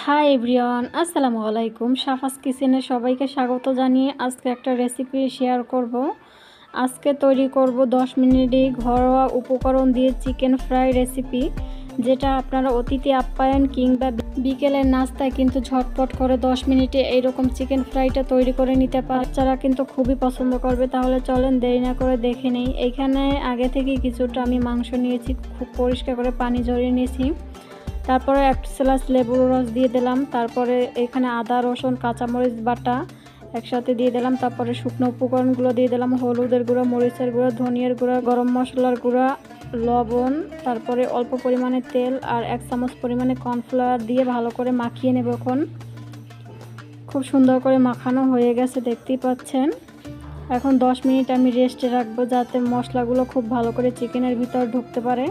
Hi everyone, আসসালামু আলাইকুম। সাফাস কিচেনে সবাইকে স্বাগত জানিয়ে আজকে একটা রেসিপি শেয়ার করব। আজকে তৈরি করব 10 মিনিটে ঘরোয়া উপকরণ দিয়ে চিকেন ফ্রাই রেসিপি, যেটা আপনারা অতিথি আপ্যায়ন কিংবা বিকেলের নাস্তায় কিন্তু ঝটপট করে 10 মিনিটে এইরকম চিকেন ফ্রাইটা তৈরি করে নিতে পারে। বাচ্চারা কিন্তু খুবই পছন্দ করবে। তাহলে চলেন দেরি না করে দেখে নেই। এইখানে আগে থেকে কিছুটা আমি মাংস নিয়েছি, খুব পরিষ্কার করে পানি ঝরিয়ে নিয়েছি। তারপরে এক গ্লাস লেবুর রস দিয়ে দিলাম। তারপরে এখানে আদা রসুন কাঁচামরিচ বাটা একসাথে দিয়ে দিলাম। তারপরে শুকনো উপকরণগুলো দিয়ে দিলাম: হলুদের গুঁড়া, মরিচের গুঁড়া, ধনিয়ার গুঁড়া, গরম মশলার গুঁড়া, লবণ, তারপরে অল্প পরিমাণে তেল আর 1 চামচ পরিমাণে কর্নফ্লাওয়ার দিয়ে ভালো করে মাখিয়ে নেব। এখন খুব সুন্দর করে মাখানো হয়ে গেছে, দেখতেই পাচ্ছেন। এখন 10 মিনিট আমি রেস্টে রাখবো, যাতে মশলাগুলো খুব ভালো করে চিকেনের ভিতর ঢুকতে পারে।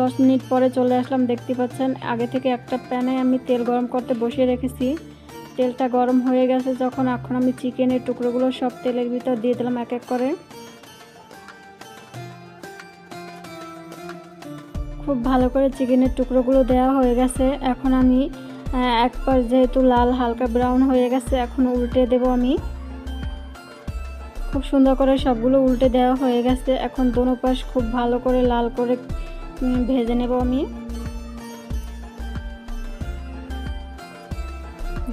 10 মিনিট পরে চলে আসলাম। দেখতে পাচ্ছেন আগে থেকে একটা প্যানে আমি তেল গরম করতে বসিয়ে রেখেছি। তেলটা গরম হয়ে গেছে যখন, এখন আমি চিকেনের টুকরোগুলো সব তেলের ভিতর দিয়ে দিলাম এক এক করে। খুব ভালো করে চিকেনের টুকরোগুলো দেওয়া হয়ে গেছে। এখন আমি একবার যেহেতু লাল হালকা ব্রাউন হয়ে গেছে, এখন উল্টে দেব আমি। খুব সুন্দর করে সবগুলো উল্টে দেওয়া হয়ে গেছে। এখন দোনো পাশ খুব ভালো করে লাল করে ভেজে নেব আমি।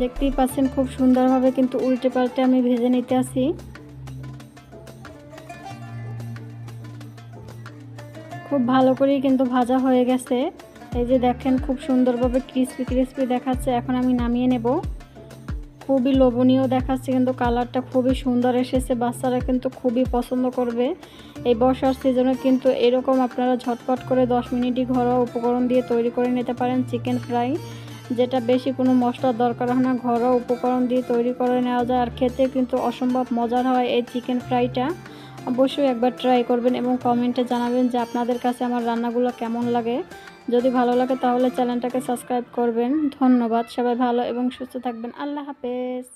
দেখতেই পাচ্ছেন খুব সুন্দরভাবে কিন্তু উল্টে পাল্টে আমি ভেজে নিতে আসি। খুব ভালো করেই কিন্তু ভাজা হয়ে গেছে। এই যে দেখেন খুব সুন্দরভাবে ক্রিস্পি ক্রিস্পি দেখাচ্ছে। এখন আমি নামিয়ে নেব। খুবই লোভনীয় দেখাচ্ছে, কিন্তু কালারটা খুবই সুন্দর এসেছে। বাচ্চারা কিন্তু খুবই পছন্দ করবে। এই বর্ষার সিজনে কিন্তু এরকম আপনারা ঝটপট করে 10 মিনিটই ঘরোয়া উপকরণ দিয়ে তৈরি করে নিতে পারেন চিকেন ফ্রাই, যেটা বেশি কোনো মশলার দরকার হয় না। ঘরোয়া উপকরণ দিয়ে তৈরি করে নেওয়া যায়, আর খেতে কিন্তু অসম্ভব মজার হয় এই চিকেন ফ্রাইটা। অবশ্যই একবার ট্রাই করবেন এবং কমেন্টে জানাবেন যে আপনাদের কাছে আমার রান্নাগুলো কেমন লাগে। যদি ভালো লাগে তাহলে চ্যানেলটাকে সাবস্ক্রাইব করবেন। ধন্যবাদ। সবাই ভালো এবং সুস্থ থাকবেন। আল্লাহ হাফেজ।